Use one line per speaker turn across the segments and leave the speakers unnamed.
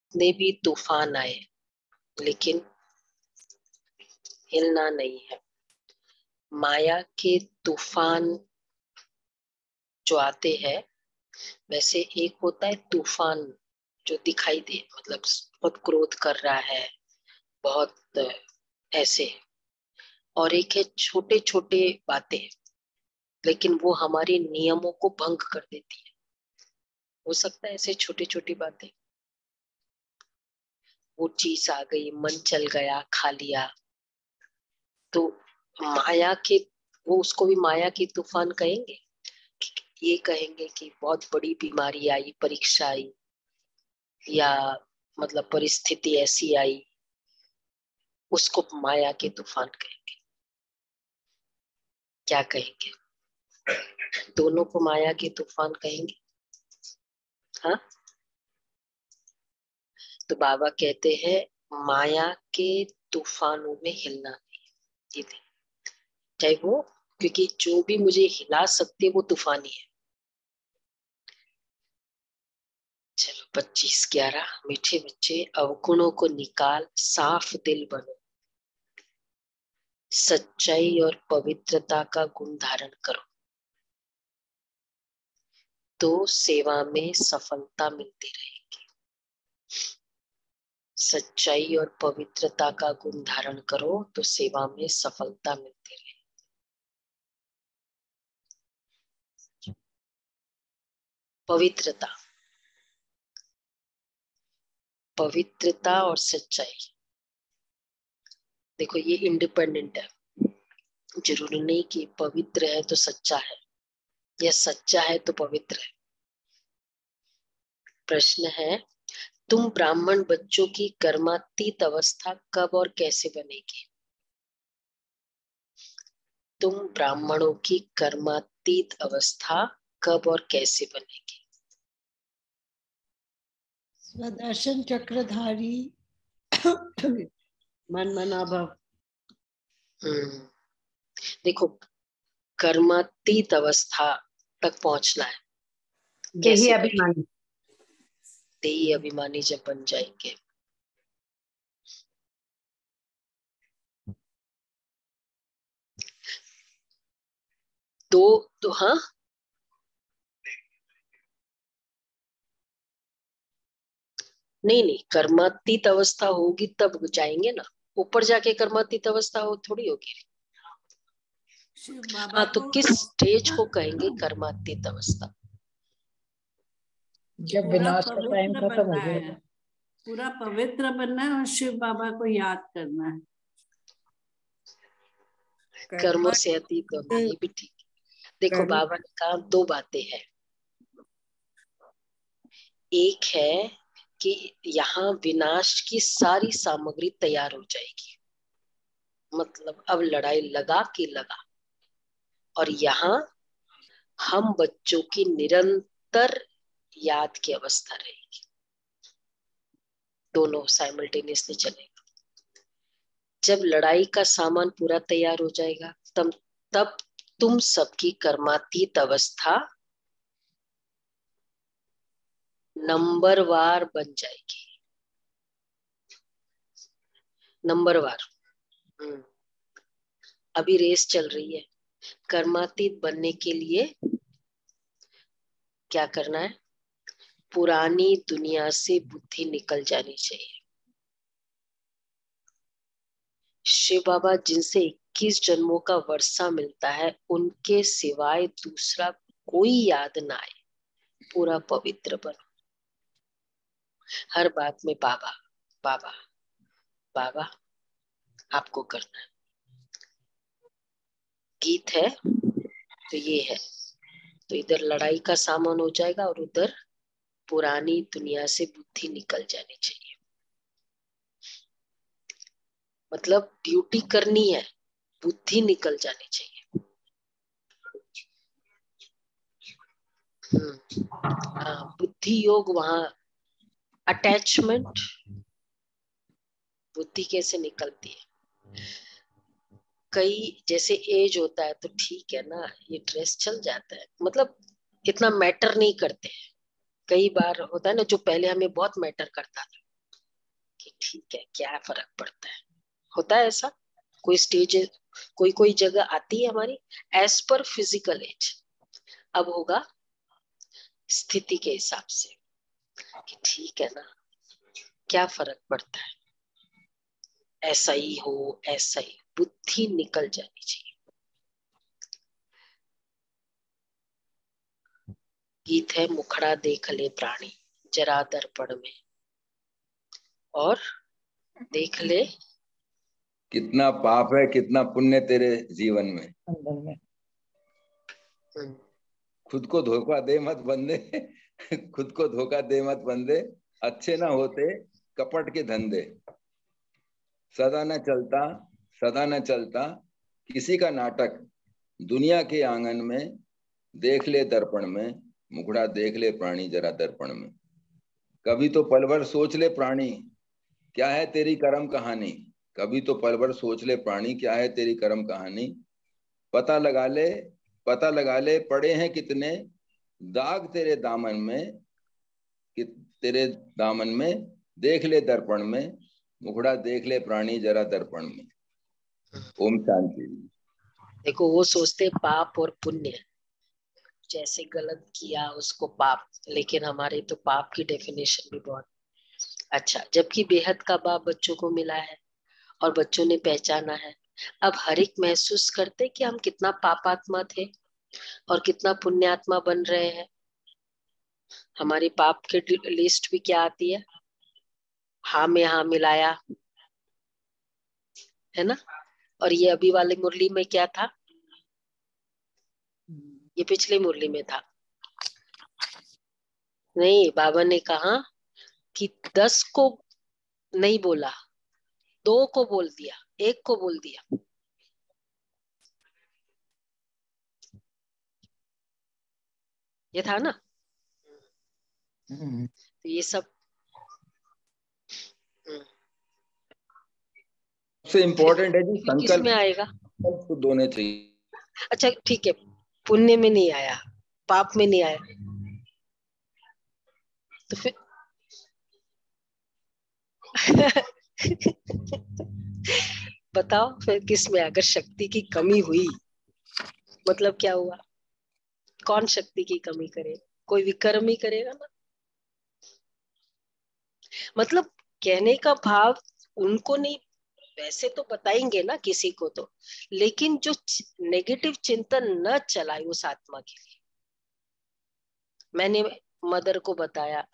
कितने भी तूफान आए लेकिन हिलना नहीं है। माया के तूफान जो आते हैं, वैसे एक होता है तूफान जो दिखाई दे, मतलब बहुत क्रोध कर रहा है, बहुत ऐसे, और एक है छोटे छोटे बातें, लेकिन वो हमारे नियमों को भंग कर देती है। हो सकता है ऐसे छोटी छोटी बातें, वो चीज आ गई, मन चल गया, खा लिया, तो माया के, वो उसको भी माया की तूफान कहेंगे। ये कहेंगे कि बहुत बड़ी बीमारी आई, परीक्षा आई, या मतलब परिस्थिति ऐसी आई, उसको माया के तूफान कहेंगे। क्या कहेंगे? दोनों को माया के तूफान कहेंगे। हाँ, तो बाबा कहते हैं माया के तूफानों में हिलना नहीं। चाहे वो, क्योंकि जो भी मुझे हिला सकते वो तूफानी है। चलो 25/11। मीठे बच्चे, अवगुणों को निकाल, साफ दिल बनो, सच्चाई और पवित्रता का गुण धारण करो, तो सेवा में सफलता मिलती रहेगी। सच्चाई और पवित्रता का गुण धारण करो तो सेवा में सफलता मिलती रहेगी। पवित्रता, पवित्रता और सच्चाई, देखो ये इंडिपेंडेंट है। जरूरी नहीं कि पवित्र है तो सच्चा है, या सच्चा है तो पवित्र है। प्रश्न है, तुम ब्राह्मण बच्चों की कर्मातीत अवस्था कब और कैसे बनेगी? तुम ब्राह्मणों की कर्मातीत अवस्था कब और कैसे बनेगी?
स्वदर्शन चक्रधारी मन मना भव।
देखो, कर्मातीत अवस्था तक पहुंचना है।
देही
कैसे
अभिमानी।
देही अभिमानी जब बन जाएंगे, तो हाँ, नहीं नहीं, कर्मातीत अवस्था होगी तब जाएंगे ना। ऊपर जाके कर्मातीत अवस्था हो थोड़ी होगी। हाँ, तो किस स्टेज को कहेंगे कर्मातीत अवस्था?
जब विनाश का टाइम खत्म हो जाए,
पूरा पवित्र बनना है और शिव बाबा को याद करना है।
कर्मों से अतीत होना, ये भी ठीक है। देखो बाबा ने कहा दो बातें हैं। एक है कि यहाँ विनाश की सारी सामग्री तैयार हो जाएगी, मतलब अब लड़ाई लगा के लगा, और यहाँ हम बच्चों की निरंतर याद की अवस्था रहेगी। दोनों साइमल्टेनियसली चलेगा। जब लड़ाई का सामान पूरा तैयार हो जाएगा, तब तुम सबकी कर्मातीत अवस्था नंबरवार बन जाएगी। नंबरवार। अभी रेस चल रही है। कर्मातीत बनने के लिए क्या करना है? पुरानी दुनिया से बुद्धि निकल जानी चाहिए। शिव बाबा जिनसे 21 जन्मों का वर्षा मिलता है, उनके सिवाय दूसरा कोई याद ना आए। पूरा पवित्र बनो। हर बात में बाबा बाबा बाबा आपको करना है। गीत है तो ये है, तो इधर लड़ाई का सामान हो जाएगा और उधर पुरानी दुनिया से बुद्धि निकल जानी चाहिए। मतलब ड्यूटी करनी है, बुद्धि निकल जानी चाहिए। हाँ, बुद्धि योग वहां अटैचमेंट, बुद्धि कैसे निकलती है? कई जैसे एज होता है तो ठीक है ना, ये ड्रेस चल जाता है, मतलब इतना मैटर नहीं करते हैं। कई बार होता है ना, जो पहले हमें बहुत मैटर करता था, ठीक है, क्या फर्क पड़ता है, होता है ऐसा। कोई स्टेज, कोई जगह आती है हमारी एज पर फिजिकल एज, अब होगा स्थिति के हिसाब से कि ठीक है ना, क्या फर्क पड़ता है, ऐसा ही हो ऐसा ही, बुद्धि निकल जानी चाहिए। गीत है मुखड़ा देख ले प्राणी जरा दर्पण में, और देख ले
कितना पाप है कितना पुण्य तेरे जीवन में।
अंदर में
खुद को धोखा दे मत बंदे खुद को धोखा दे मत बंदे, अच्छे ना होते कपट के धंधे। सदा न चलता सदा न चलता किसी का नाटक, दुनिया के आंगन में देख ले दर्पण में, मुखड़ा देख ले प्राणी जरा दर्पण में। कभी तो पल भर सोच ले प्राणी क्या है तेरी कर्म कहानी, कभी तो पल भर सोच ले प्राणी क्या है तेरी कर्म कहानी। पता लगा ले पड़े हैं कितने दाग तेरे दामन में, कि तेरे दामन में देख ले दर्पण में, मुखड़ा देख ले प्राणी जरा दर्पण में। ओम शांति।
देखो वो सोचते पाप और पुण्य, जैसे गलत किया उसको पाप, लेकिन हमारे तो पाप की डेफिनेशन भी बहुत अच्छा। जबकि बेहद का बाप बच्चों को मिला है और बच्चों ने पहचाना है। अब हर एक महसूस करते कि हम कितना पापात्मा थे और कितना पुण्यात्मा बन रहे हैं। हमारी पाप की लिस्ट भी क्या आती है, हाँ में हाँ मिलाया, है ना। और ये अभी वाली मुरली में क्या था, ये पिछली मुरली में था। नहीं, बाबा ने कहा कि 10 को नहीं बोला, 2 को बोल दिया, 1 को बोल दिया। ये था ना। तो ये सब
सबसे इम्पोर्टेंट है जी
किस में
संकल्प,
आएगा।
खुद होने चाहिए।
अच्छा ठीक है, पुण्य में नहीं आया, पाप में नहीं आया, तो फिर बताओ फिर किस में। अगर शक्ति की कमी हुई मतलब क्या हुआ, कौन शक्ति की कमी करे, कोई विकर्म ही करेगा ना। मतलब कहने का भाव उनको नहीं, वैसे तो बताएंगे ना किसी को तो, लेकिन जो नेगेटिव चिंतन न चलाए उस आत्मा के लिए। मैंने मदर को बताया,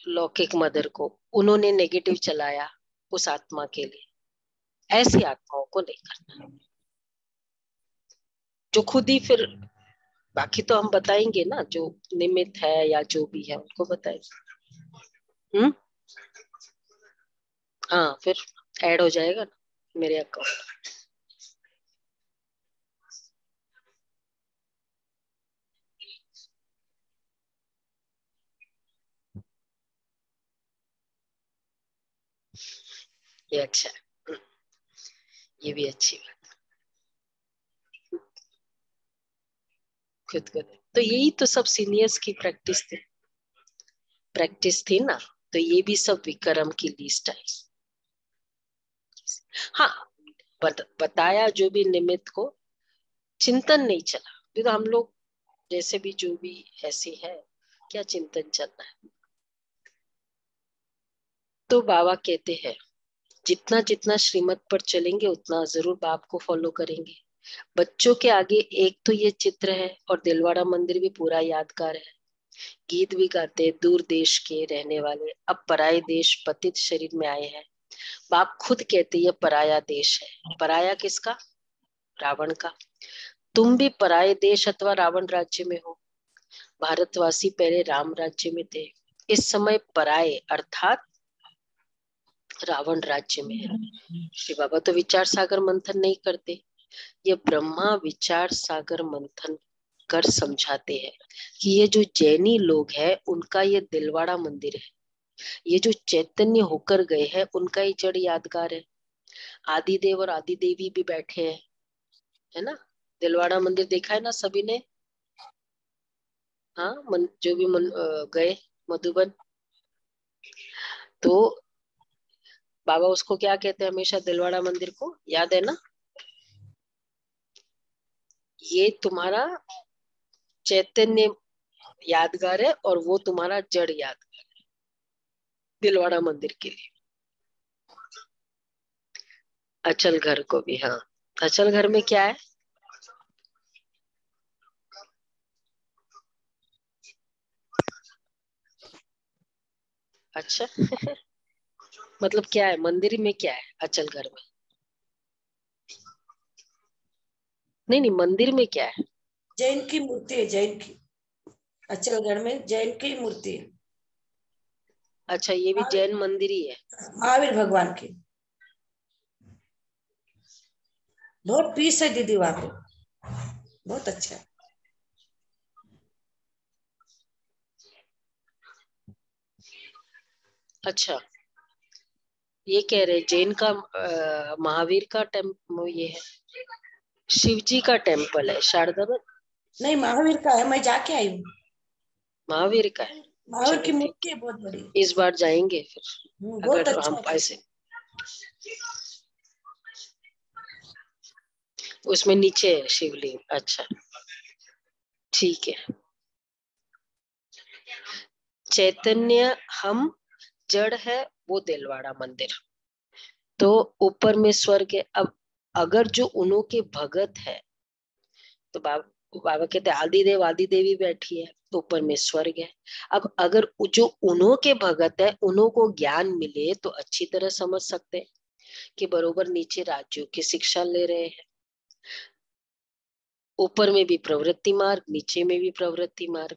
लौकिक मदर को, उन्होंने नेगेटिव चलाया उस आत्मा के लिए। ऐसी आत्माओं को नहीं करना, जो खुद ही फिर, बाकी तो हम बताएंगे ना, जो निमित्त है या जो भी है उनको बताएंगे। हाँ फिर ऐड हो जाएगा ना मेरे अकाउंट। ये अच्छा है, ये भी अच्छी बात। खुद को तो यही तो सब सीनियर्स की प्रैक्टिस थी ना। तो ये भी सब विक्रम की लिस्ट आई। हाँ, बताया जो भी निमित्त को, चिंतन नहीं चला। तो हम लोग जैसे भी जो भी ऐसे है, क्या चिंतन चलना है। तो बाबा कहते हैं जितना जितना श्रीमत पर चलेंगे उतना जरूर बाप को फॉलो करेंगे। बच्चों के आगे एक तो ये चित्र है, और दिलवाड़ा मंदिर भी पूरा यादगार है। गीत भी गाते, दूर देश के रहने वाले अब पराये देश पतित शरीर में आए हैं। बाप खुद कहते ये पराया देश है। पराया किसका, रावण का। तुम भी पराये देश अथवा रावण राज्य में हो। भारतवासी पहले राम राज्य में थे, इस समय पराये अर्थात रावण राज्य में है। श्री बाबा तो विचार सागर मंथन नहीं करते, ये ब्रह्मा विचार सागर मंथन कर समझाते हैं कि ये जो जैनी लोग हैं उनका ये दिलवाड़ा मंदिर है। ये जो चैतन्य होकर गए हैं उनका ही जड़ यादगार है। आदिदेव और आदि देवी भी बैठे हैं, है ना। दिलवाड़ा मंदिर देखा है ना सभी ने। हाँ जो भी गए मधुबन, तो बाबा उसको क्या कहते हैं हमेशा, दिलवाड़ा मंदिर को, याद है ना? ये तुम्हारा चैतन्य यादगार है और वो तुम्हारा जड़ यादगार है दिलवाड़ा मंदिर के लिए। अचल घर को भी, हाँ। अचल घर में क्या है? अच्छा मतलब क्या है मंदिर में, क्या है अचल घर में? नहीं नहीं, मंदिर में क्या है?
जैन की मूर्ति है, जैन की। अचलगढ़ में जैन की मूर्ति है।
अच्छा, ये भी जैन मंदिर ही है?
महावीर भगवान की। बहुत पीस है दीदी वहां पे, बहुत अच्छा है।
अच्छा, ये कह रहे जैन का महावीर का टेम्पल ये है, शिव जी का टेम्पल है शारदा में?
नहीं, महावीर का है, मैं जाके आई हूँ।
महावीर का है?
महावीर की
चलो ठीक
मूर्ति है बहुत बड़ी।
है, इस बार जाएंगे फिर।
बहुत
अगर
अच्छा
हम
है।
ऐसे उसमें नीचे है शिवलिंग। अच्छा ठीक है। चैतन्य हम, जड़ है वो दिलवाड़ा मंदिर, तो ऊपर में स्वर्ग है। अब अगर जो उन्हों के भगत है तो बाबा कहते आदि देवी बैठी है, तो ऊपर में स्वर्ग है। अब अगर जो उन्हों के भगत है उन्हों को ज्ञान मिले तो अच्छी तरह समझ सकते हैं कि बरोबर नीचे राज्यों की शिक्षा ले रहे हैं। ऊपर में भी प्रवृत्ति मार्ग, नीचे में भी प्रवृत्ति मार्ग।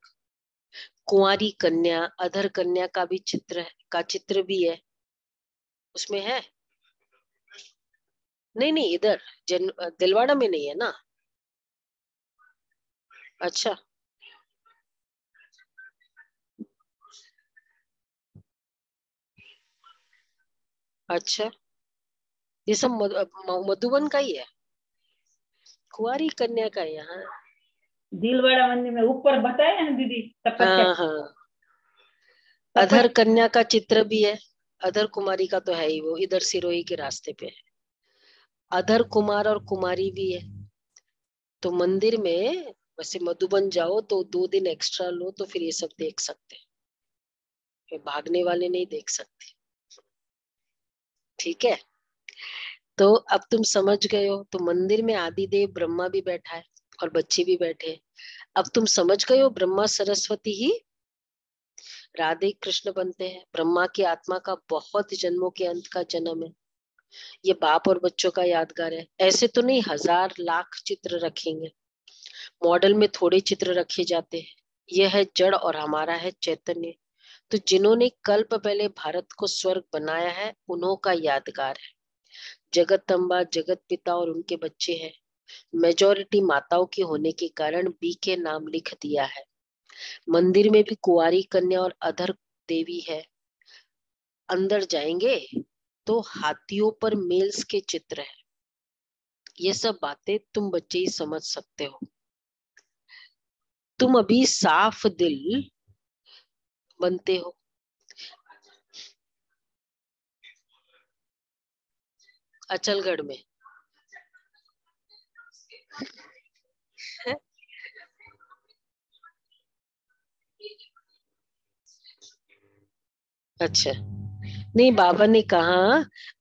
कुंवारी कन्या, अधर कन्या का भी चित्र भी है उसमें है। नहीं नहीं, इधर दिलवाड़ा में नहीं है ना? अच्छा अच्छा, ये सब मधुबन का ही है, कुंवारी कन्या का यहाँ।
दिलवाड़ा मंदिर में ऊपर बताया ना दीदी, तपस्या।
हाँ हाँ, अधर कन्या का चित्र भी है। अधर कुमारी का तो है ही, वो इधर सिरोही के रास्ते पे है। अधर कुमार और कुमारी भी है। तो मंदिर में वैसे मधुबन जाओ तो 2 दिन एक्स्ट्रा लो तो फिर ये सब देख सकते हैं, फिर भागने वाले नहीं देख सकते। ठीक है, तो अब तुम समझ गए हो। तो मंदिर में आदिदेव ब्रह्मा भी बैठा है और बच्चे भी बैठे हैं। अब तुम समझ गए हो, ब्रह्मा सरस्वती ही राधे कृष्ण बनते हैं। ब्रह्मा की आत्मा का बहुत जन्मों के अंत का जन्म है। ये बाप और बच्चों का यादगार है। ऐसे तो नहीं 1000 लाख चित्र रखेंगे, मॉडल में थोड़े चित्र रखे जाते हैं। यह है जड़ और हमारा है चैतन्य। तो जिन्होंने कल्प पहले भारत को स्वर्ग बनाया है उन्हों का यादगार है। जगतम्बा, जगत पिता और उनके बच्चे हैं। मेजॉरिटी माताओं की होने के कारण बी के नाम लिख दिया है। मंदिर में भी कुंवारी कन्या और अधर देवी है। अंदर जाएंगे तो हाथियों पर मेल्स के चित्र है। ये सब बातें तुम बच्चे ही समझ सकते हो। तुम अभी साफ दिल बनते हो। अचलगढ़ में अच्छा, नहीं बाबा ने कहा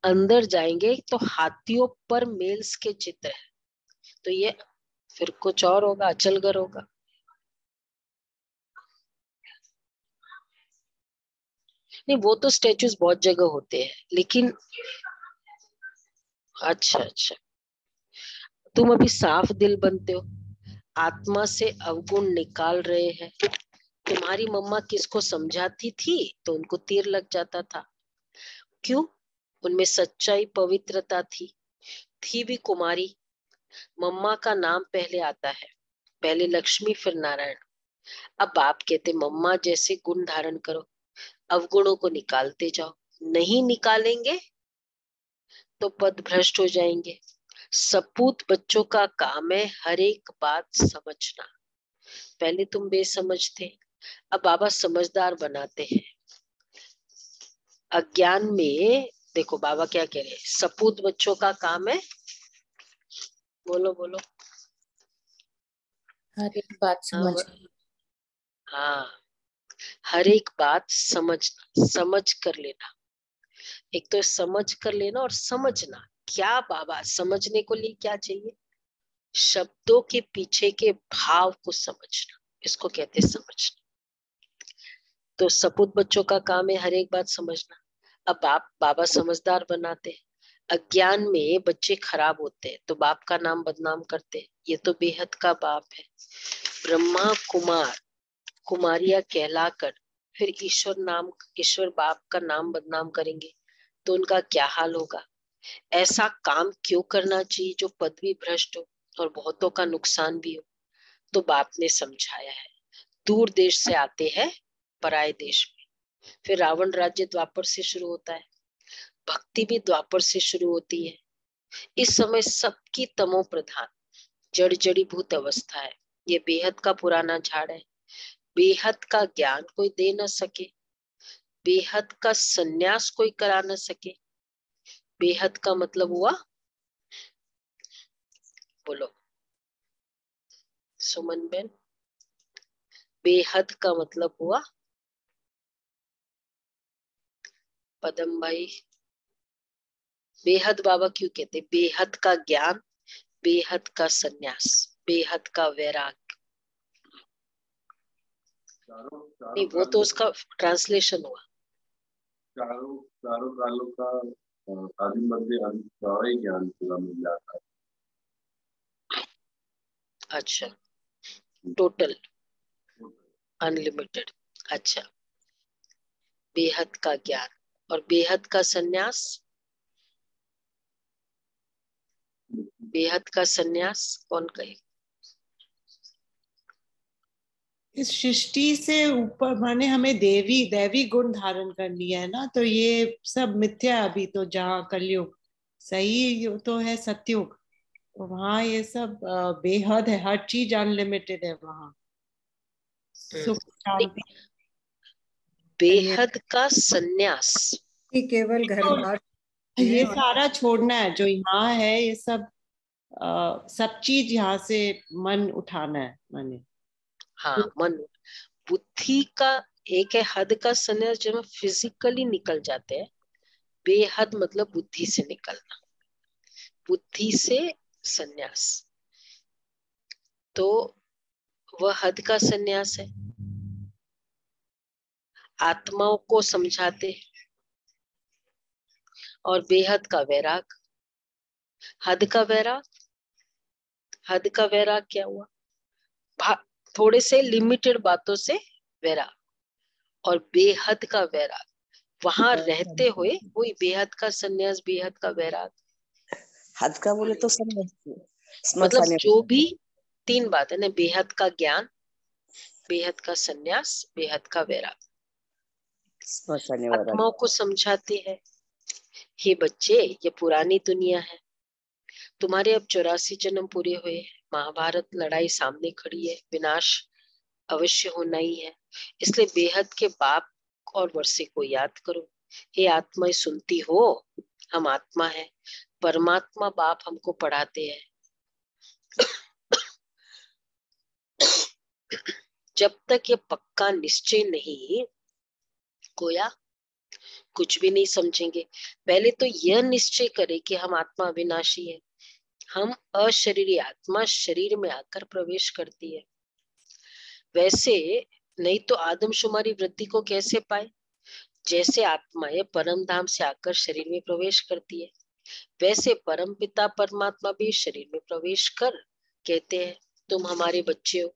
अंदर जाएंगे तो हाथियों पर मेल्स के चित्र है, तो ये फिर कुछ और होगा, अचलगढ़ होगा। नहीं, वो तो स्टेचूज बहुत जगह होते हैं लेकिन अच्छा अच्छा, तुम अभी साफ दिल बनते हो, आत्मा से अवगुण निकाल रहे हैं। तुम्हारी मम्मा किसको समझाती थी तो उनको तीर लग जाता था। क्यों? उनमें सच्चाई, पवित्रता थी भी कुमारी। मम्मा का नाम पहले आता है, पहले लक्ष्मी फिर नारायण। अब बाप कहते मम्मा जैसे गुण धारण करो, अवगुणों को निकालते जाओ। नहीं निकालेंगे तो पद भ्रष्ट हो जाएंगे। सपूत बच्चों का काम है हर एक बात समझना। पहले तुम बेसमझ थे, अब बाबा समझदार बनाते हैं। अज्ञान में देखो बाबा क्या कह रहे हैं, सपूत बच्चों का काम है, बोलो बोलो,
हर एक बात समझ।
हाँ, हर एक बात समझना, समझ कर लेना। एक तो समझ कर लेना और समझना। क्या बाबा समझने को लिए क्या चाहिए? शब्दों के पीछे के भाव को समझना, इसको कहते हैं समझना। तो सपूत बच्चों का काम है हर एक बात समझना। अब बाबा समझदार बनाते हैं। अज्ञान में बच्चे खराब होते हैं तो बाप का नाम बदनाम करते हैं। ये तो बेहद का बाप है। ब्रह्मा कुमार कुमारिया कहलाकर फिर ईश्वर बाप का नाम बदनाम करेंगे तो उनका क्या हाल होगा? ऐसा काम क्यों करना चाहिए जो पदवी भ्रष्ट हो और बहुतों का नुकसान भी हो? तो बाप ने समझाया है। दूर देश से आते हैं पराये देश में। फिर रावण राज्य द्वापर से शुरू होता है, भक्ति भी द्वापर से शुरू होती है। इस समय सबकी तमो प्रधान जड़ जड़ीभूत अवस्था है। ये बेहद का पुराना झाड़ है। बेहद का ज्ञान कोई दे न सके, बेहद का सन्यास कोई करा न सके। बेहद का मतलब हुआ, बोलो सुमन बेन, बेहद का मतलब हुआ पदम भाई, बेहद बाबा क्यों कहते? बेहद का ज्ञान, बेहद का सन्यास, बेहद का वैराग। नहीं, वो तो उसका ट्रांसलेशन हुआ।
चारों कालों का आदि मध्य अंत सारा ही ज्ञान पूरा मिल जाता है।
अच्छा, टोटल अनलिमिटेड। अच्छा, बेहद का ज्ञान और बेहद का सन्यास। बेहद का सन्यास कौन कहे?
इस सृष्टि से ऊपर माने हमें दैवी गुण धारण करनी है ना, तो ये सब मिथ्या। अभी तो जहाँ कलयुग सही तो है सतयुग, तो वहाँ ये सब बेहद है, हर चीज अनलिमिटेड है वहाँ। सुख शांति।
बेहद का सन्यास
केवल घर
तो
बार
ये सारा छोड़ना है जो यहाँ है, ये सब सब चीज यहाँ से मन उठाना है माने।
हाँ, मन बुद्धि का एक है हद का सन्यास जब हम फिजिकली निकल जाते हैं। बेहद मतलब बुद्धि से निकलना, बुद्धि से सन्यास, तो वह हद का सन्यास है। आत्माओं को समझाते और बेहद का वैराग। हद का वैराग, हद का वैराग क्या हुआ? थोड़े से लिमिटेड बातों से वैराग, और बेहद का वैराग वहां रहते हुए वही बेहद का सन्यास, बेहद का वैराग।
हद का बोले तो
मतलब जो भी तीन बात है ना, बेहद का ज्ञान, बेहद का सन्यास, बेहद का वैराग। आत्माओं को समझाते हैं, हे बच्चे ये पुरानी दुनिया है, तुम्हारे अब 84 जन्म पूरे हुए, महाभारत लड़ाई सामने खड़ी है, विनाश अवश्य होना ही है। इसलिए बेहद के बाप और वर्षे को याद करो। हे आत्माएं सुनती हो, हम आत्मा है, परमात्मा बाप हमको पढ़ाते हैं। जब तक ये पक्का निश्चय नहीं कोया कुछ भी नहीं समझेंगे। पहले तो यह निश्चय करें कि हम आत्मा अविनाशी है, हम अशरीरी आत्मा शरीर में आकर प्रवेश करती है। वैसे नहीं तो आदमशुमारी वृत्ति को कैसे पाए? जैसे आत्माएं परम धाम से आकर शरीर में प्रवेश करती है, वैसे परम पिता परमात्मा भी शरीर में प्रवेश कर कहते हैं तुम हमारे बच्चे हो,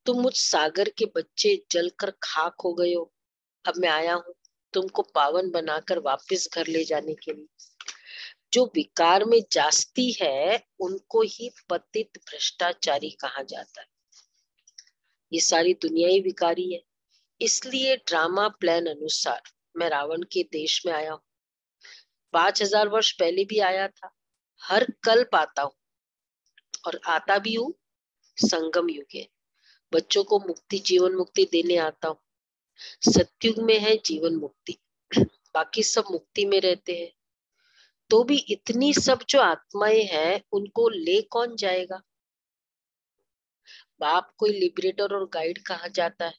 तुम मुझ सागर के बच्चे जलकर खाक हो गए हो, अब मैं आया हूँ तुमको पावन बनाकर वापस घर ले जाने के लिए। जो विकार में जास्ती है उनको ही पतित भ्रष्टाचारी कहा जाता है। ये सारी दुनिया ही विकारी है। इसलिए ड्रामा प्लान अनुसार मैं रावण के देश में आया हूँ। 5000 वर्ष पहले भी आया था, हर कल्प आता हूँ और आता भी हूँ संगम युग है। बच्चों को मुक्ति जीवन मुक्ति देने आता हूँ। सत्युग में है जीवन मुक्ति, बाकी सब मुक्ति में रहते हैं। तो भी इतनी सब जो आत्माएं हैं उनको ले कौन जाएगा? बाप कोई लिबरेटर और गाइड कहाँ जाता है?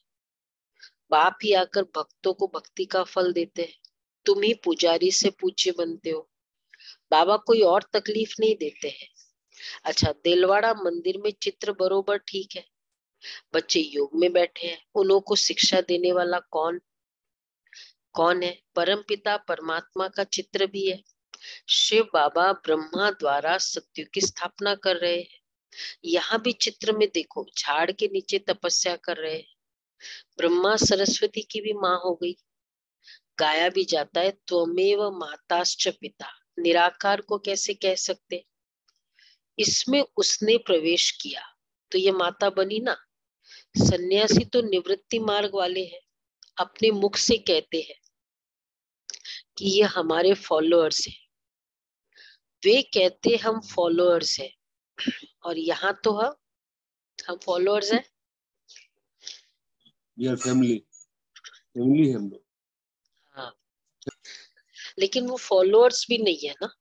बाप ही आकर भक्तों को भक्ति का फल देते हैं। तुम ही पुजारी से पूज्य बनते हो। बाबा कोई और तकलीफ नहीं देते हैं। अच्छा, देलवाड़ा मंदिर में चित्र बरोबर ठीक है, बच्चे योग में बैठे हैं, उन्हों को शिक्षा देने वाला कौन है? परमपिता परमात्मा का चित्र भी है। शिव बाबा ब्रह्मा द्वारा सत्युग की स्थापना कर रहे हैं। यहाँ भी चित्र में देखो, झाड़ के नीचे तपस्या कर रहे हैं। ब्रह्मा सरस्वती की भी माँ हो गई। गाया भी जाता है त्वमेव माताश्च पिता। निराकार को कैसे कह सकते? इसमें उसने प्रवेश किया तो ये माता बनी ना। सन्यासी तो निवृत्ति मार्ग वाले हैं, अपने मुख से कहते हैं कि ये हमारे फॉलोअर्स हैं। वे कहते हम फॉलोअर्स हैं, और यहाँ तो हम फॉलोअर्स हैं।
ये फैमिली है हम लोग।
हाँ, लेकिन वो फॉलोअर्स भी नहीं है ना।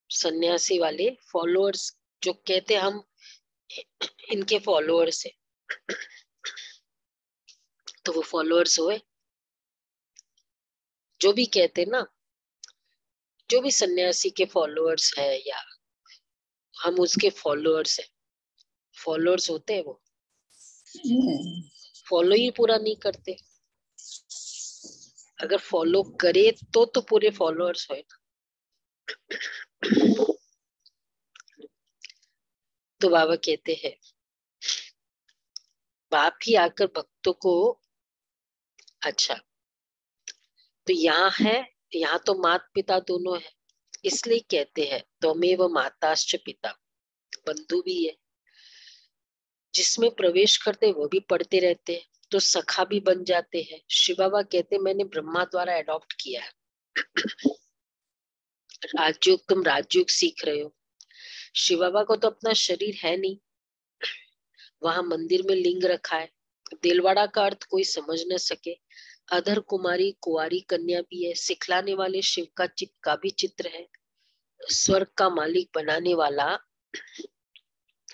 सन्यासी वाले फॉलोअर्स जो कहते हम इनके फॉलोअर्स है, तो वो फॉलोअर्स हुए। जो भी कहते ना, जो भी सन्यासी के फॉलोअर्स है या हम उसके फॉलोअर्स है, फॉलोअर्स होते हैं। वो फॉलो ही पूरा नहीं करते। अगर फॉलो करे तो पूरे फॉलोअर्स होए ना। तो बाबा कहते हैं बाप ही आकर भक्तों को, अच्छा तो यहाँ तो माता पिता दोनों है, इसलिए कहते हैं त्वमेव माताश्च पिता। बंधु भी है, जिसमें प्रवेश करते वो भी पढ़ते रहते हैं, तो सखा भी बन जाते हैं। शिव बाबा कहते मैंने ब्रह्मा द्वारा अडॉप्ट किया है। राजयोग, तुम राजयोग सीख रहे हो। शिव बाबा को तो अपना शरीर है नहीं, वहां मंदिर में लिंग रखा है। देलवाड़ा का अर्थ कोई समझ न सके। अधर कुमारी कुंवारी कन्या भी है। सिखलाने वाले शिव का भी चित्र है। स्वर्ग का मालिक बनाने वाला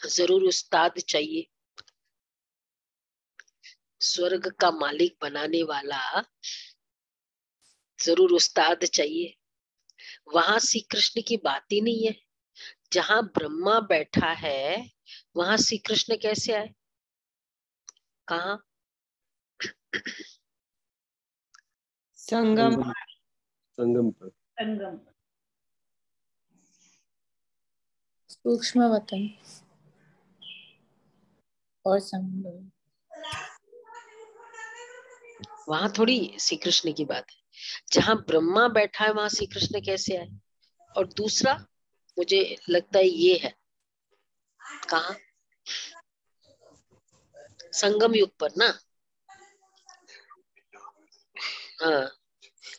जरूर उस्ताद चाहिए। स्वर्ग का मालिक बनाने वाला जरूर उस्ताद चाहिए। वहां श्री कृष्ण की बात ही नहीं है। जहां ब्रह्मा बैठा है वहां श्री कृष्ण कैसे आए? कहा?
संगम
पर
संगम।
सूक्ष्म वतन और संगम।
वहां थोड़ी श्री कृष्ण की बात है। जहां ब्रह्मा बैठा है वहां श्री कृष्ण कैसे आए? और दूसरा मुझे लगता है ये है, कहा? संगम युग पर ना। हाँ,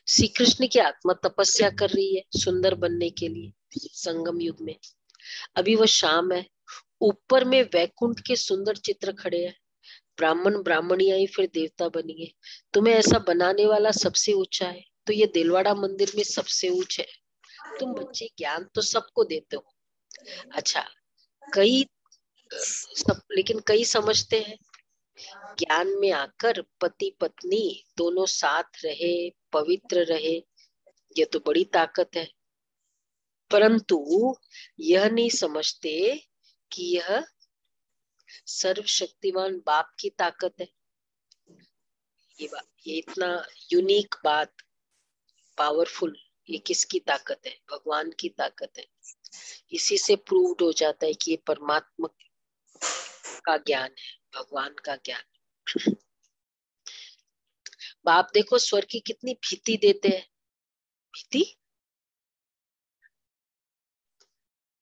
श्री कृष्ण की आत्मा तपस्या कर रही है सुंदर बनने के लिए संगम युग में। अभी वो शाम है, ऊपर में वैकुंठ के सुंदर चित्र खड़े हैं। ब्राह्मण ब्राह्मणियां फिर देवता बनिए। तुम्हें ऐसा बनाने वाला सबसे ऊंचा है, तो ये दिलवाड़ा मंदिर में सबसे ऊंचा है। तुम बच्चे ज्ञान तो सबको देते हो। अच्छा, लेकिन कई समझते हैं ज्ञान में आकर पति पत्नी दोनों साथ रहे, पवित्र रहे, ये तो बड़ी ताकत है। परंतु यह नहीं समझते कि यह सर्वशक्तिमान बाप की ताकत है। ये इतना यूनिक बात, पावरफुल, ये किसकी ताकत है? भगवान की ताकत है। इसी से प्रूव्ड हो जाता है कि ये परमात्मा का ज्ञान है, भगवान का ज्ञान। बाप देखो स्वर की कितनी भीति देते हैं। भीति,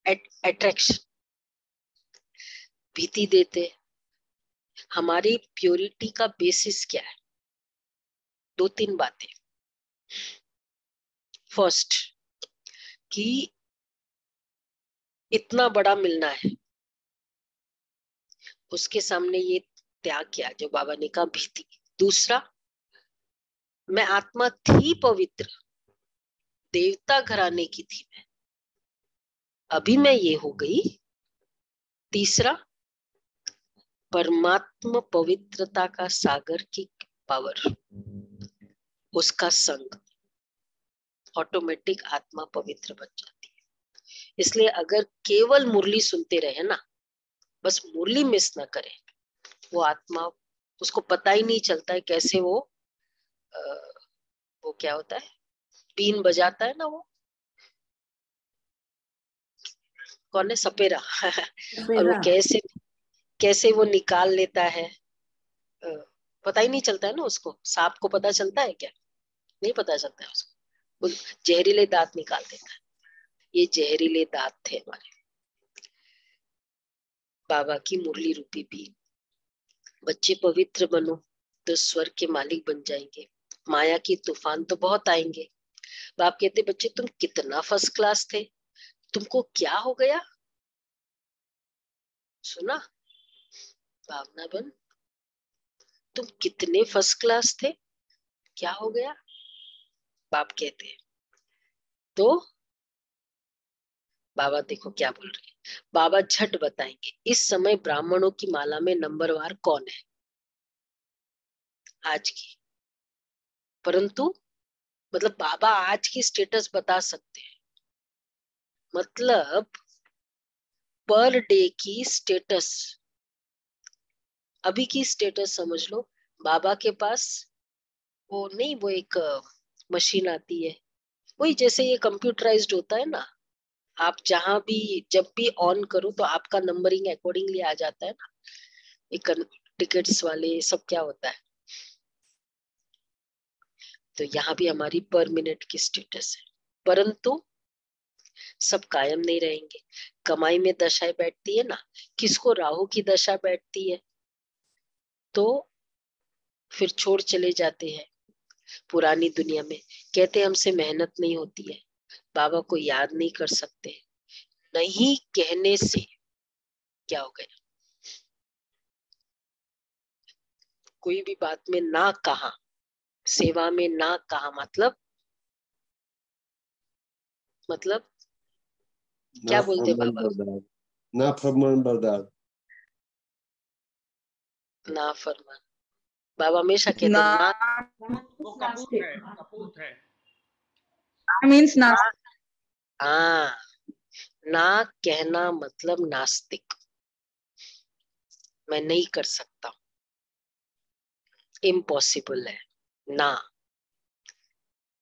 अट्रैक्शन, भीति देते हैं। हमारी प्योरिटी का बेसिस क्या है? 2-3 बातें। फर्स्ट, कि इतना बड़ा मिलना है, उसके सामने ये त्याग किया जो बाबा ने कहा, भीति। दूसरा, मैं आत्मा थी पवित्र, देवता घराने की थी मैं, अभी मैं ये हो गई। तीसरा, परमात्मा पवित्रता का सागर की पावर, उसका संग, ऑटोमेटिक आत्मा पवित्र बन जाती है। इसलिए अगर केवल मुरली सुनते रहे ना, बस मुरली मिस ना करें, वो आत्मा, उसको पता ही नहीं चलता है कैसे वो क्या होता है, बीन बजाता है ना, वो कौन है, सपेरा और वो कैसे कैसे वो निकाल लेता है, पता ही नहीं चलता है ना उसको। सांप को पता चलता है क्या? नहीं पता चलता है उसको, वो जहरीले दांत निकाल देता है। ये जहरीले दांत थे हमारे बाबा की मुरली रूपी बीन। बच्चे पवित्र बनो तो स्वर्ग के मालिक बन जाएंगे। माया की तूफान तो बहुत आएंगे। बाप कहते, बच्चे तुम कितना फर्स्ट क्लास थे, तुमको क्या हो गया? सुना भावना बन, तुम कितने फर्स्ट क्लास थे, क्या हो गया? बाप कहते हैं। तो बाबा देखो क्या बोल रहे हैं। बाबा झट बताएंगे, इस समय ब्राह्मणों की माला में नंबरवार कौन है आज की। परंतु मतलब बाबा आज की स्टेटस बता सकते हैं, मतलब पर डे की स्टेटस, अभी की स्टेटस समझ लो। बाबा के पास वो नहीं, वो एक मशीन आती है, वही जैसे ये कंप्यूटराइज्ड होता है ना, आप जहां भी जब भी ऑन करो तो आपका नंबरिंग अकॉर्डिंगली आ जाता है ना। एक टिकट्स वाले सब क्या होता है, तो यहाँ भी हमारी पर मिनट की स्टेटस है। परंतु सब कायम नहीं रहेंगे। कमाई में दशाएं बैठती है ना, किसको राहु की दशा बैठती है तो फिर छोड़ चले जाते हैं पुरानी दुनिया में। कहते हमसे मेहनत नहीं होती है, बाबा को याद नहीं कर सकते। नहीं कहने से क्या हो गया, कोई भी बात में ना कहा, सेवा में ना कहा, मतलब क्या बोलते बाबा,
ना फरमान बरदार,
ना फरमान। बाबा हमेशा कहते ना,
वो कपूत है मीन्स ना।
हाँ, ना कहना मतलब नास्तिक, मैं नहीं कर सकता, इम्पॉसिबल है ना।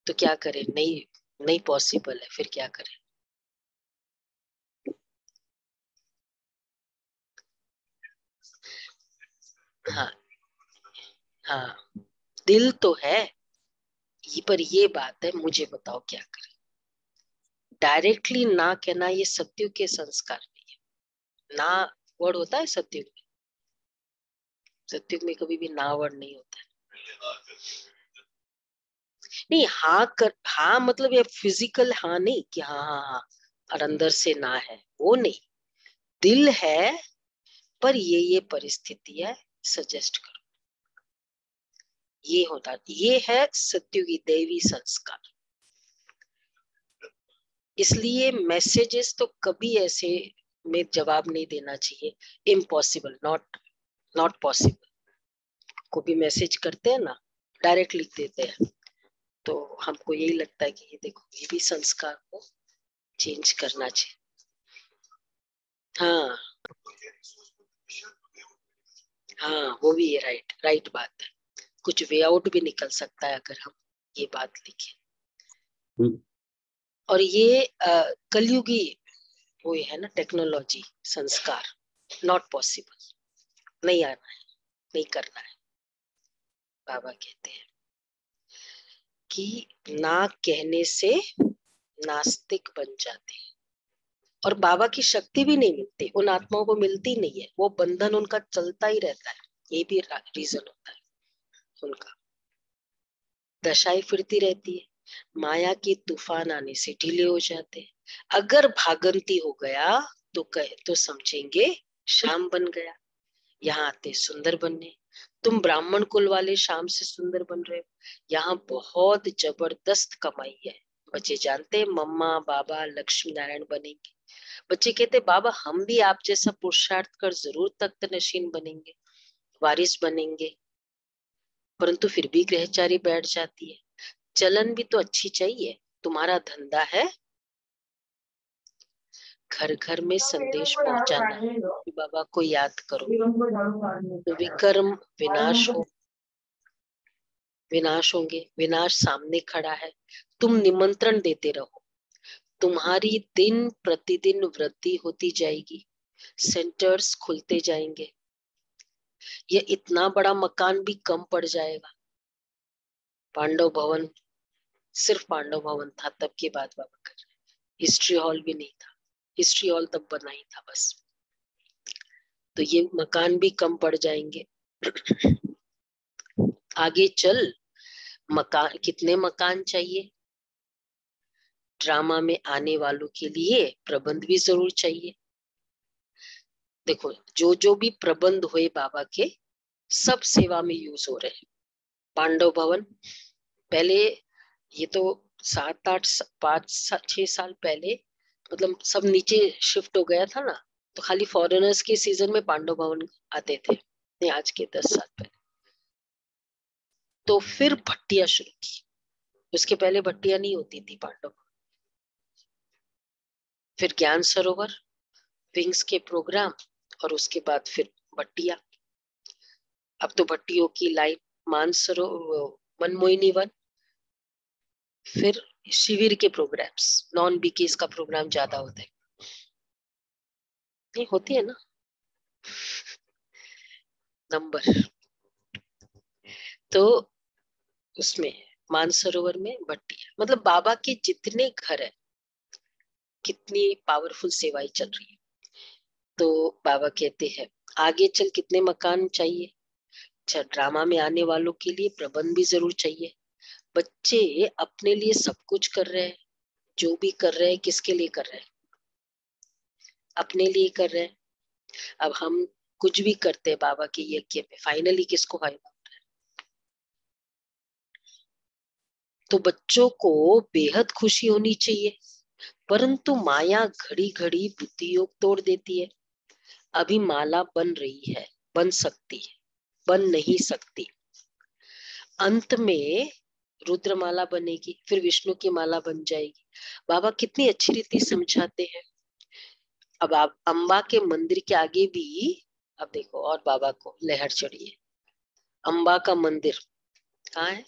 तो क्या करें, नहीं नहीं पॉसिबल है, फिर क्या करें? हाँ हाँ, दिल तो है पर ये बात है, मुझे बताओ क्या करें। डायरेक्टली ना कहना ये सत्युग के संस्कार नहीं है। ना वर्ड होता है सत्युग में, सत्युग में कभी भी ना वर्ड नहीं होता है। नहीं, हाँ मतलब ये फिजिकल हाँ नहीं कि हाँ हाँ हाँ और अंदर से ना है, वो नहीं। दिल है पर ये परिस्थिति है, सजेस्ट करो। ये होता, ये है सत्युगी दैवी संस्कार। इसलिए मैसेजेस तो कभी ऐसे में जवाब नहीं देना चाहिए, इम्पॉसिबल, नॉट पॉसिबल। को भी मैसेज करते हैं ना, डायरेक्ट लिख देते हैं, तो हमको यही लगता है कि ये देखो, ये भी संस्कार को चेंज करना चाहिए। हाँ हाँ, वो भी है, राइट बात है। कुछ वे आउट भी निकल सकता है अगर हम ये बात लिखें। और ये कलयुगी वो है ना, टेक्नोलॉजी, संस्कार, नॉट पॉसिबल, नहीं आना है, नहीं करना है। बाबा कहते हैं कि ना कहने से नास्तिक बन जाते हैं, और बाबा की शक्ति भी नहीं मिलती, उन आत्माओं को मिलती नहीं है, वो बंधन उनका चलता ही रहता है। ये भी रीजन होता है उनका, दशाएं फिरती रहती है, माया के तूफान आने से ढीले हो जाते हैं। अगर भागंती हो गया तो समझेंगे शाम बन गया। यहाँ आते सुंदर बनने, तुम ब्राह्मण कुल वाले शाम से सुंदर बन रहे हो। यहाँ बहुत जबरदस्त कमाई है। बच्चे जानते हैं मम्मा बाबा लक्ष्मी नारायण बनेंगे, बच्चे कहते बाबा हम भी आप जैसा पुरुषार्थ कर जरूर तख्त नशीन बनेंगे, वारिस बनेंगे, परंतु फिर भी ग्रहचारी बैठ जाती है। चलन भी तो अच्छी चाहिए। तुम्हारा धंधा है घर घर में संदेश पहुंचाना कि बाबा को याद करो, तो विकर्म विनाश होंगे। विनाश सामने खड़ा है, तुम निमंत्रण देते रहो। तुम्हारी दिन प्रतिदिन वृद्धि होती जाएगी, सेंटर्स खुलते जाएंगे। ये इतना बड़ा मकान भी कम पड़ जाएगा। पांडव भवन, सिर्फ पांडव भवन था, तब की बात बाबा कर रहे हैं। हिस्ट्री हॉल भी नहीं था, हिस्ट्री हॉल तब बना ही था बस। तो ये मकान भी कम पड़ जाएंगे। आगे चल मकान, कितने मकान चाहिए? ड्रामा में आने वालों के लिए प्रबंध भी जरूर चाहिए। देखो जो जो भी प्रबंध हुए बाबा के, सब सेवा में यूज हो रहे हैं। पांडव भवन पहले, ये तो 5-6 साल पहले मतलब सब नीचे शिफ्ट हो गया था ना, तो खाली फॉरेनर्स के सीजन में पांडव भवन आते थे, नहीं आज के 10 साल पहले। तो फिर भट्टियां शुरू की, उसके पहले भट्टियां नहीं होती थी पांडव भवन। फिर ज्ञान सरोवर, विंग्स के प्रोग्राम, और उसके बाद फिर भट्टियां। अब तो भट्टियों की लाइन मानसरोवर, मनमोहिनी वन, फिर शिविर के प्रोग्राम्स, नॉन बीकेस का प्रोग्राम ज्यादा होता है, नहीं होती है ना नंबर। तो उसमें मानसरोवर में भट्टियां, मतलब बाबा के जितने घर है, कितनी पावरफुल सेवाएं चल रही है। तो बाबा कहते हैं आगे चल कितने मकान चाहिए? अच्छा, ड्रामा में आने वालों के लिए प्रबंध भी जरूर चाहिए। बच्चे अपने लिए सब कुछ कर रहे हैं, जो भी कर रहे हैं किसके लिए कर रहे हैं? अपने लिए कर रहे हैं। अब हम कुछ भी करते हैं बाबा के यज्ञ में, फाइनली किसको फायदा हो रहा है? तो बच्चों को बेहद खुशी होनी चाहिए, परंतु माया घड़ी घड़ी बुद्धि योग तोड़ देती है। अभी माला बन रही है, बन सकती है, बन नहीं सकती। अंत में रुद्रमाला बनेगी, फिर विष्णु की माला बन जाएगी। बाबा कितनी अच्छी रीति समझाते हैं। अब आप अम्बा के मंदिर के आगे भी, अब देखो और बाबा को लहर चढ़ी है। अम्बा का मंदिर कहाँ है?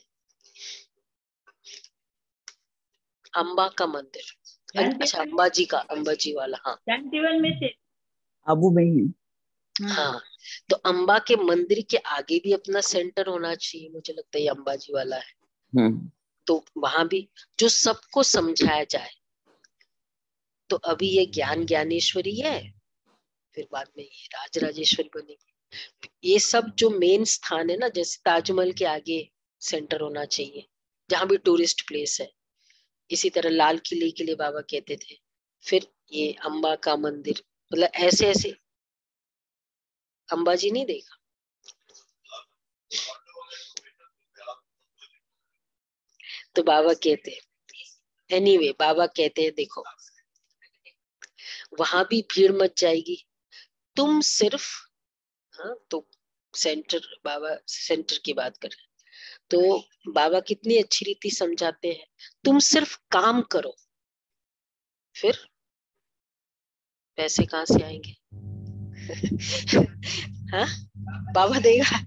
अम्बा का मंदिर, अच्छा अंबाजी का, अंबाजी वाला, हाँ
शांतिवन में से
आबू में ही।
हाँ। तो अम्बा के मंदिर के आगे भी अपना सेंटर होना चाहिए, मुझे लगता है ये अंबाजी वाला है। तो वहां भी जो सबको समझाया जाए। तो अभी ये ज्ञान ज्ञानेश्वरी है, फिर बाद में ये राज राजेश्वरी बनेगी। ये सब जो मेन स्थान है ना, जैसे ताजमहल के आगे सेंटर होना चाहिए, जहां भी टूरिस्ट प्लेस है। इसी तरह लाल किले के लिए बाबा कहते थे। फिर ये अम्बा का मंदिर, मतलब ऐसे ऐसे। अंबाजी नहीं देखा? तो बाबा कहते हैं, एनीवे बाबा कहते हैं देखो वहां भी भीड़ मच जाएगी, तुम सिर्फ, हाँ तो सेंटर, बाबा सेंटर की बात कर रहे हैं। तो बाबा कितनी अच्छी रीति समझाते हैं, तुम सिर्फ काम करो, फिर पैसे कहाँ से आएंगे? हाँ बाबा देगा?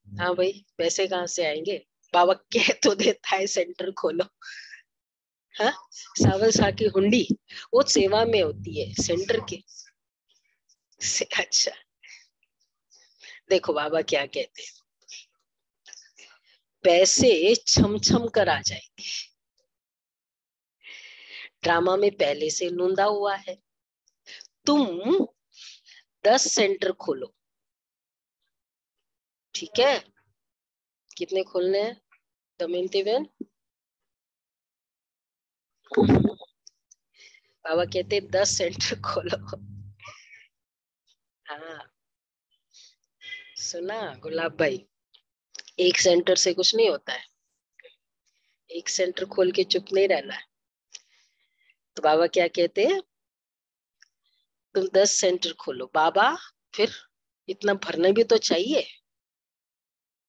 हाँ भाई पैसे कहाँ से आएंगे? बाबा कह तो देता है सेंटर खोलो, हाँ सावल शाह की हुंडी वो सेवा में होती है, सेंटर के से। अच्छा देखो बाबा क्या कहते हैं, पैसे छम छम कर आ जाएंगे। ड्रामा में पहले से नूंदा हुआ है, तुम 10 सेंटर खोलो, ठीक है? कितने खोलने हैं दमयंती बहन? बाबा कहते 10 सेंटर खोलो। हाँ सुना गुलाब भाई, एक सेंटर से कुछ नहीं होता है, एक सेंटर खोल के चुप नहीं रहना है। तो बाबा क्या कहते हैं, तुम 10 सेंटर खोलो। बाबा फिर इतना भरने भी तो चाहिए,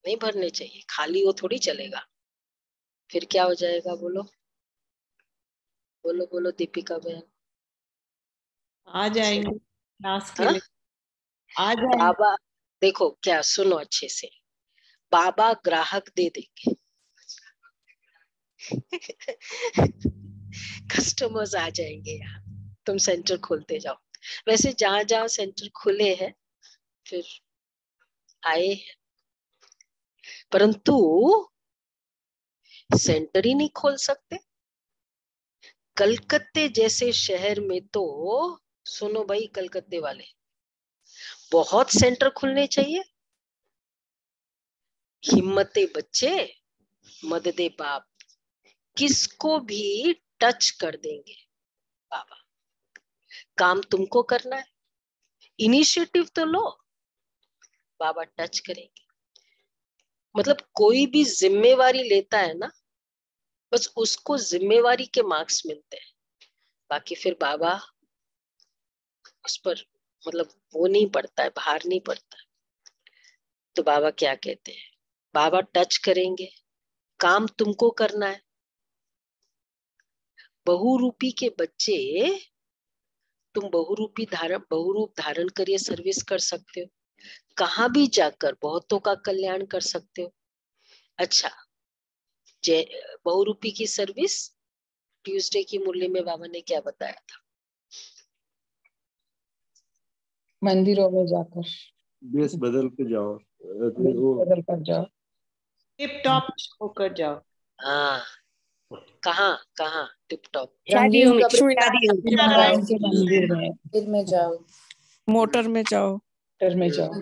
नहीं भरने चाहिए, खाली वो थोड़ी चलेगा। फिर क्या हो जाएगा, बोलो बोलो बोलो दीपिका बहन।
आ जाएंगे क्लास के
हाँ?
लिए, आ जाएंगे।
बाबा देखो क्या, सुनो अच्छे से, बाबा ग्राहक दे देंगे। कस्टमर्स आ जाएंगे यहाँ, तुम सेंटर खोलते जाओ। वैसे जहां जहां सेंटर खुले हैं फिर आए, परंतु सेंटर ही नहीं खोल सकते। कलकत्ते जैसे शहर में तो, सुनो भाई कलकत्ते वाले, बहुत सेंटर खुलने चाहिए। हिम्मते बच्चे मददे बाप, किसको भी टच कर देंगे बाबा। काम तुमको करना है, इनिशिएटिव तो लो, बाबा टच करेंगे। मतलब कोई भी जिम्मेवारी लेता है ना, बस उसको जिम्मेवारी के मार्क्स मिलते हैं, बाकी फिर बाबा उस पर मतलब वो नहीं पड़ता है, भार नहीं पड़ता है। तो बाबा क्या कहते हैं, बाबा टच करेंगे, काम तुमको करना है। बहुरूपी के बच्चे, तुम बहुरूप धारण करिए, सर्विस कर सकते हो, कहाँ भी जाकर बहुतों का कल्याण कर सकते हो। अच्छा, बहुरूपी की सर्विस ट्यूसडे की मुरली में बाबा ने क्या बताया था,
मंदिरों में जाकर
बेस बदल के जाओ,
बदल कर जाओ,
टिप टॉप होकर जाओ।
हाँ कहाँ कहाँ टिप टॉप,
शादियों में,
नारायण
के मंदिर में जाओ,
मोटर में जाओ,
मोटर में जाओ,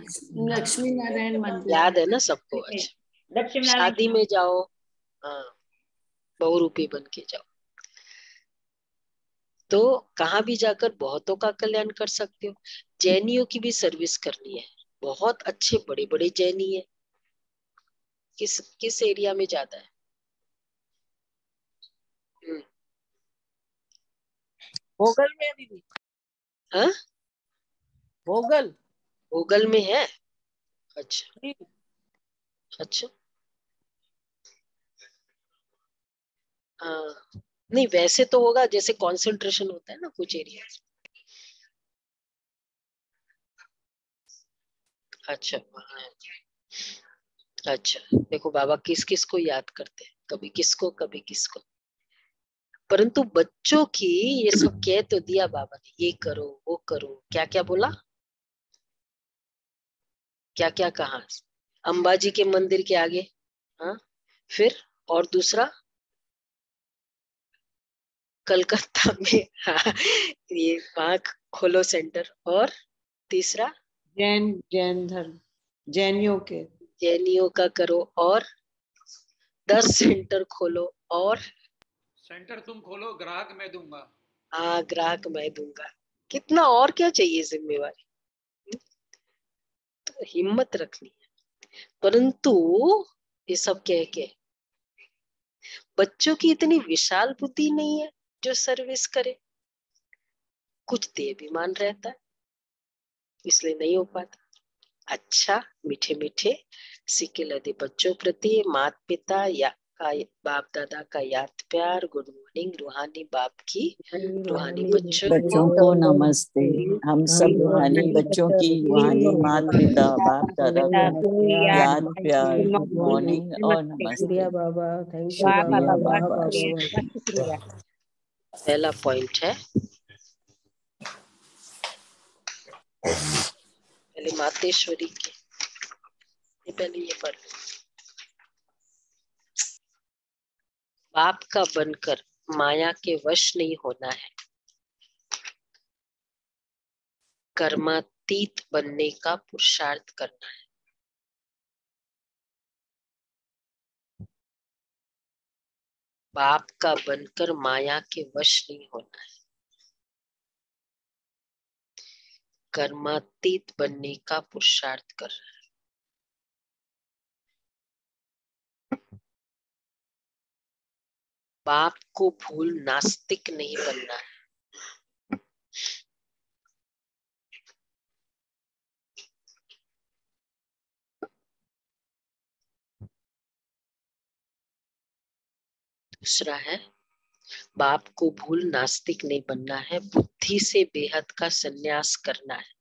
लक्ष्मी नारायण मंदिर
याद है ना सबको। अच्छा,
लक्ष्मी नारायण
शादी में जाओ, हाँ बहुरूपी बन के जाओ, तो कहाँ भी जाकर बहुतों का कल्याण कर सकते हो। जैनियों की भी सर्विस करनी है, बहुत अच्छे बड़े बड़े जैनी है। किस किस एरिया में ज्यादा है,
भोगल में है दीदी,
हाँ
भोगल।
गूगल में है। अच्छा अच्छा, हाँ नहीं वैसे तो होगा, जैसे कंसंट्रेशन होता है ना कुछ एरिया। अच्छा हाँ। अच्छा देखो बाबा किस किस को याद करते हैं, कभी किसको कभी किसको, परंतु बच्चों की ये सब कह तो दिया बाबा ने, ये करो वो करो, क्या क्या बोला, क्या क्या कहा, अंबाजी के मंदिर के आगे, हाँ फिर और दूसरा कलकत्ता में, हाँ ये वहां खोलो सेंटर, और तीसरा
जैन धर्म, जैनियों के,
जैनियों का करो, और 10 सेंटर खोलो, और
सेंटर तुम खोलो, ग्राहक मैं दूंगा।
हाँ ग्राहक मैं दूंगा। कितना और क्या चाहिए जिम्मेवारी, तो हिम्मत रखनी है। परंतु ये सब कह के बच्चों की इतनी विशाल बुद्धि नहीं है जो सर्विस करे, कुछ देहाभिमान रहता है, इसलिए नहीं हो पाता। अच्छा मीठे मीठे सिक्के लदे बच्चों प्रति माता पिता या का बाप दादा का याद प्यार, गुड मॉर्निंग रूहानी बाप की, रूहानी
बच्चों को नमस्ते। हम सब रूहानी बच्चों की रूहानी माता पिता बाप दादा को याद प्यार, गुड मॉर्निंग और नमस्ते।
बाबा, थैंक यू
शुक्रिया
बाबा,
बाबा।
पहला पॉइंट है, पहले मातेश्वरी के, पहले ये पढ़, बाप का बनकर माया के वश नहीं होना है, कर्मातीत बनने का पुरुषार्थ करना है। बाप का बनकर माया के वश नहीं होना है, कर्मातीत बनने का पुरुषार्थ कर रहा है। बाप को भूल नास्तिक नहीं बनना है, दूसरा है बाप को भूल नास्तिक नहीं बनना है, बुद्धि से बेहद का संन्यास करना है।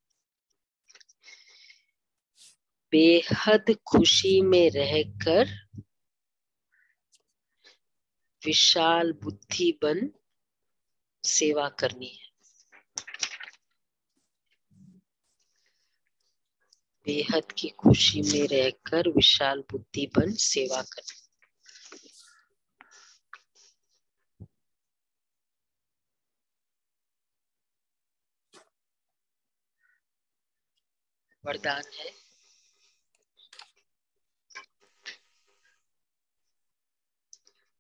बेहद खुशी में रहकर विशाल बुद्धि बन सेवा करनी है। बेहद की खुशी में रहकर विशाल बुद्धि बन सेवा करनी। वरदान है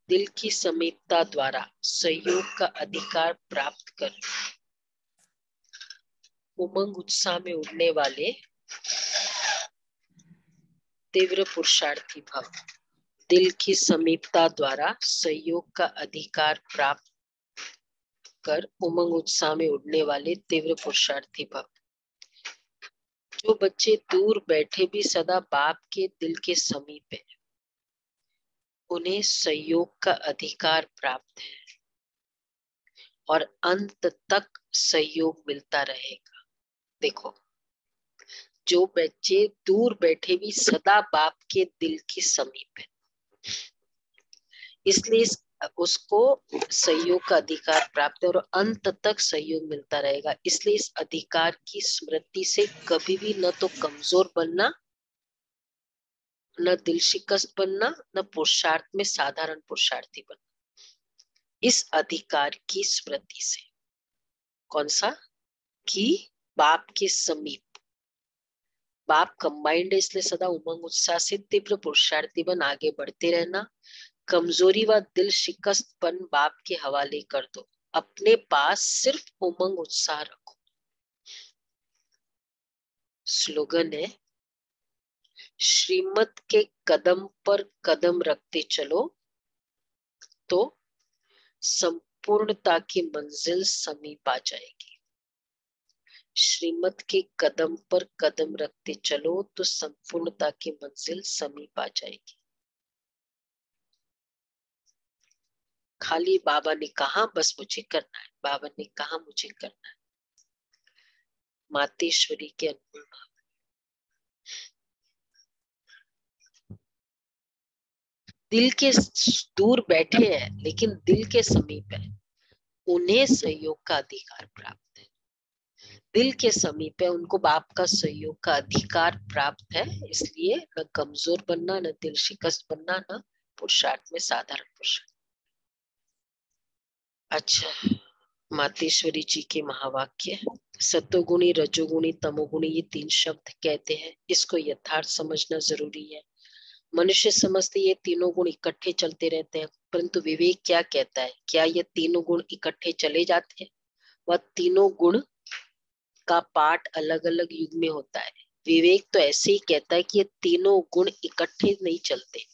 दिल की समीपता द्वारा सहयोग का अधिकार प्राप्त कर उमंग उत्साह में उड़ने वाले तीव्र पुरुषार्थी भव। दिल की समीपता द्वारा सहयोग का अधिकार प्राप्त कर उमंग उत्साह में उड़ने वाले तीव्र पुरुषार्थी भव। जो बच्चे दूर बैठे भी सदा बाप के दिल के समीप है, उन्हें सहयोग का अधिकार प्राप्त है और अंत तक सहयोग मिलता रहेगा। देखो, जो बच्चे दूर बैठे भी सदा बाप के दिल के समीप है, इसलिए उसको सहयोग का अधिकार प्राप्त है और अंत तक सहयोग मिलता रहेगा। इसलिए इस अधिकार की स्मृति से कभी भी न तो कमजोर बनना, न दिल शिकस्त बनना, न पुरुषार्थ में साधारण पुरुषार्थी बनना। इस अधिकार की स्मृति से, कौन सा? कि बाप के समीप, बाप कंबाइंड है, इसलिए सदा उमंग उत्साह से तीव्र पुरुषार्थी बन आगे बढ़ते रहना। कमजोरी व दिल शिकस्तपन बाप के हवाले कर दो, अपने पास सिर्फ उमंग उत्साह रखो। स्लोगन है श्रीमत के कदम पर कदम रखते चलो तो संपूर्णता की मंजिल समीप आ जाएगी। श्रीमत के कदम पर कदम रखते चलो तो संपूर्णता की मंजिल समीप आ जाएगी। खाली बाबा ने कहा बस मुझे करना है, बाबा ने कहा मुझे करना है। मातेश्वरी के अनमोल भाव। दिल के दूर बैठे हैं लेकिन दिल के समीप है, उन्हें सहयोग का अधिकार प्राप्त है। दिल के समीप है, उनको बाप का सहयोग का अधिकार प्राप्त है। इसलिए न कमजोर बनना, न दिल शिकस्त बनना, न पुरुषार्थ में साधारण पुरुषार्थ। अच्छा, मातेश्वरी जी के महावाक्य, सत्वगुणी, रजोगुणी, तमोगुणी, ये 3 शब्द कहते हैं। इसको यथार्थ समझना जरूरी है। मनुष्य समझते ये तीनों गुण इकट्ठे चलते रहते हैं, परंतु विवेक क्या कहता है? क्या ये तीनों गुण इकट्ठे चले जाते हैं? वह तीनों गुण का पाठ अलग अलग युग में होता है। विवेक तो ऐसे ही कहता है कि ये तीनों गुण इकट्ठे नहीं चलते।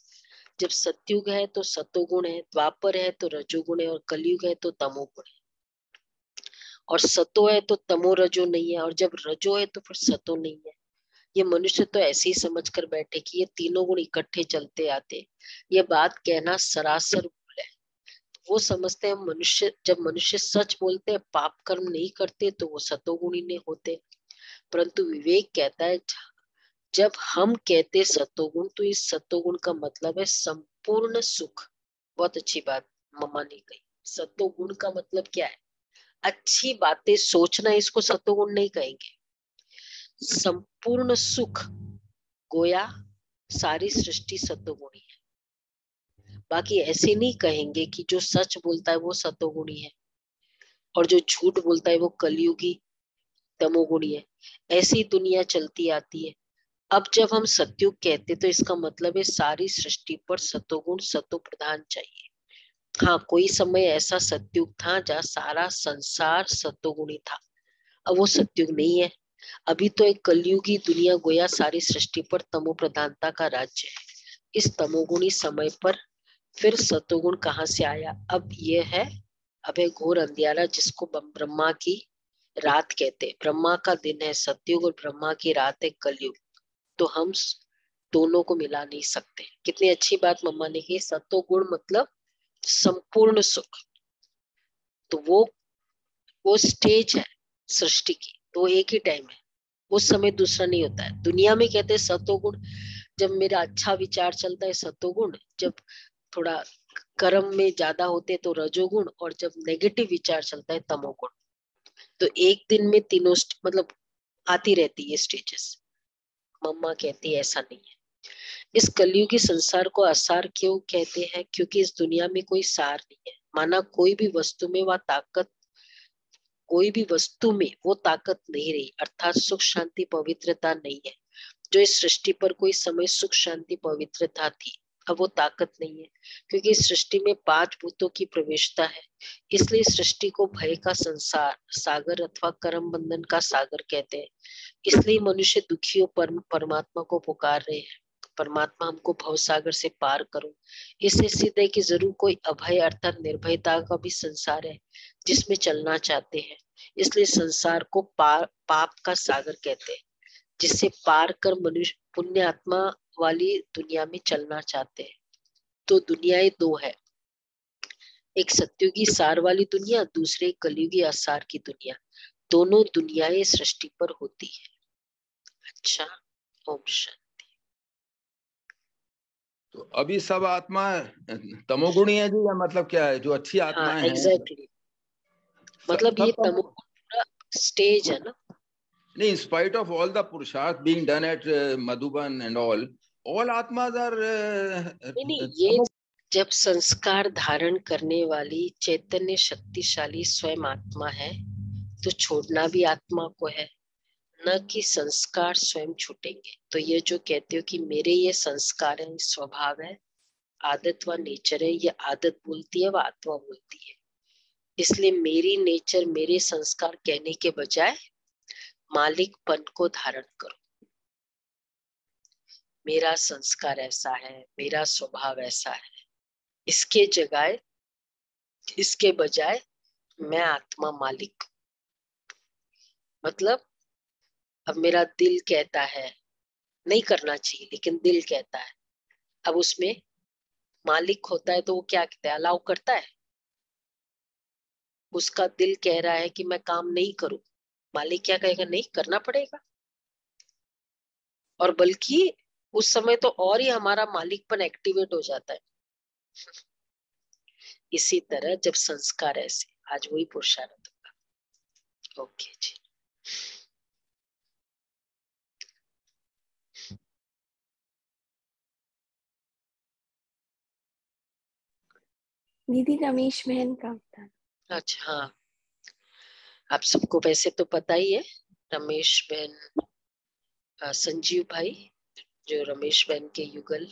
जब सतयुग है तो सतोगुण है, द्वापर है तो रजोगुण है, और कलयुग है तो तमोगुण है। और सतो है तो तमो रजो नहीं है, और जब रजो है तो फिर सतो नहीं है। ये मनुष्य तो ऐसे ही समझ कर बैठे कि ये तीनों गुण इकट्ठे चलते आते। ये बात कहना सरासर भूल है। वो समझते हैं मनुष्य, जब मनुष्य सच बोलते हैं, पाप कर्म नहीं करते, तो वो सतोगुणी नहीं होते। परंतु विवेक कहता है जब हम कहते सतोगुण, तो इस सतोगुण का मतलब है संपूर्ण सुख। बहुत अच्छी बात मम्मा ने कही। सतोगुण का मतलब क्या है? अच्छी बातें सोचना, इसको सतोगुण नहीं कहेंगे। संपूर्ण सुख, गोया सारी सृष्टि सतोगुणी है। बाकी ऐसे नहीं कहेंगे कि जो सच बोलता है वो सतोगुणी है और जो झूठ बोलता है वो कलयुगी तमोगुणी है। ऐसी दुनिया चलती आती है। अब जब हम सतयुग कहते तो इसका मतलब है सारी सृष्टि पर सतोगुण सतो प्रधान चाहिए। हाँ, कोई समय ऐसा सतयुग था जहाँ सारा संसार सतोगुणी था। अब वो सतयुग नहीं है। अभी तो एक कलयुगी दुनिया गोया सारी सृष्टि पर तमो प्रधानता का राज्य है। इस तमोगुणी समय पर फिर सतोगुण कहाँ से आया? अब ये है, अब है घोर अंधियारा, जिसको ब्रह्मा की रात कहते। ब्रह्मा का दिन है सतयुग और ब्रह्मा की रात है कलयुग। तो हम दोनों को मिला नहीं सकते। कितनी अच्छी बात मम्मा ने की। सतोगुण मतलब संपूर्ण सुख। तो वो स्टेज है सृष्टि की, तो एक ही टाइम है, उस समय दूसरा नहीं होता है। दुनिया में कहते हैं सतोगुण, जब मेरा अच्छा विचार चलता है सतोगुण, जब थोड़ा कर्म में ज्यादा होते तो रजोगुण, और जब नेगेटिव विचार चलता है तमोगुण। तो एक दिन में तीनों मतलब आती रहती है स्टेजेस। मम्मा कहती है ऐसा नहीं है। इस कलयुगी संसार को असार क्यों कहते हैं? क्योंकि इस दुनिया में कोई सार नहीं है। माना कोई भी वस्तु में वह ताकत, कोई भी वस्तु में वो ताकत नहीं रही, अर्थात सुख शांति पवित्रता नहीं है। जो इस सृष्टि पर कोई समय सुख शांति पवित्रता थी, अब वो ताकत नहीं है, क्योंकि इस सृष्टि में 5 भूतों की प्रवेशता है। इसलिए सृष्टि को भय का संसार सागर अथवा कर्म बंधन का सागर कहते हैं। इसलिए मनुष्य दुखियों परमात्मा को पुकार रहे हैं, परमात्मा हमको भव सागर से पार करो। इससे सिद्ध है कि जरूर कोई अभय अर्थात निर्भयता का भी संसार है जिसमें चलना चाहते हैं। इसलिए संसार को पाप का सागर कहते हैं, जिससे पार कर मनुष्य पुण्य आत्मा वाली दुनिया में चलना चाहते हैं। तो दुनियाएं 2 है, एक सत्युगी सार वाली दुनिया, दूसरे कलयुगी असार की दुनिया। दोनों दुनियाएं सृष्टि पर होती है। अच्छा, ओम शांति।
तो अभी सब आत्मा तमोगुणी है जी, या मतलब क्या है जो अच्छी आत्माएं हैं?
एग्जैक्टली, मतलब ये तमोगुण पूरा स्टेज है ना।
नहीं, in spite of all the purusharth being done at Madhuban and all atmas are
नहीं, ये जब संस्कार धारण करने वाली चैतन्य शक्तिशाली स्वयं आत्मा है, तो छोड़ना भी आत्मा को है, न कि संस्कार स्वयं छूटेंगे। तो ये जो कहते हो कि मेरे ये संस्कार है, स्वभाव है, आदत व नेचर है, ये आदत बोलती है व आत्मा बोलती है। इसलिए मेरी नेचर मेरे संस्कार कहने के बजाय मालिकपन को धारण करो। मेरा संस्कार ऐसा है, मेरा स्वभाव ऐसा है, इसके बजाय मैं आत्मा मालिक। मतलब अब मेरा दिल कहता है नहीं करना चाहिए, लेकिन दिल कहता है, अब उसमें मालिक होता है तो वो क्या कहता है, अलाउ करता है। उसका दिल कह रहा है कि मैं काम नहीं करूं, मालिक क्या कहेगा, नहीं करना पड़ेगा। और बल्कि उस समय तो और ही हमारा मालिकपन एक्टिवेट हो जाता है। इसी तरह जब संस्कार ऐसे, आज वही पुरुषार्थ होगा। ओके जी।
दीदी रमेश बहन का बता।
अच्छा, हाँ, आप सबको वैसे तो पता ही है, रमेश बहन, संजीव भाई जो रमेश बहन के युगल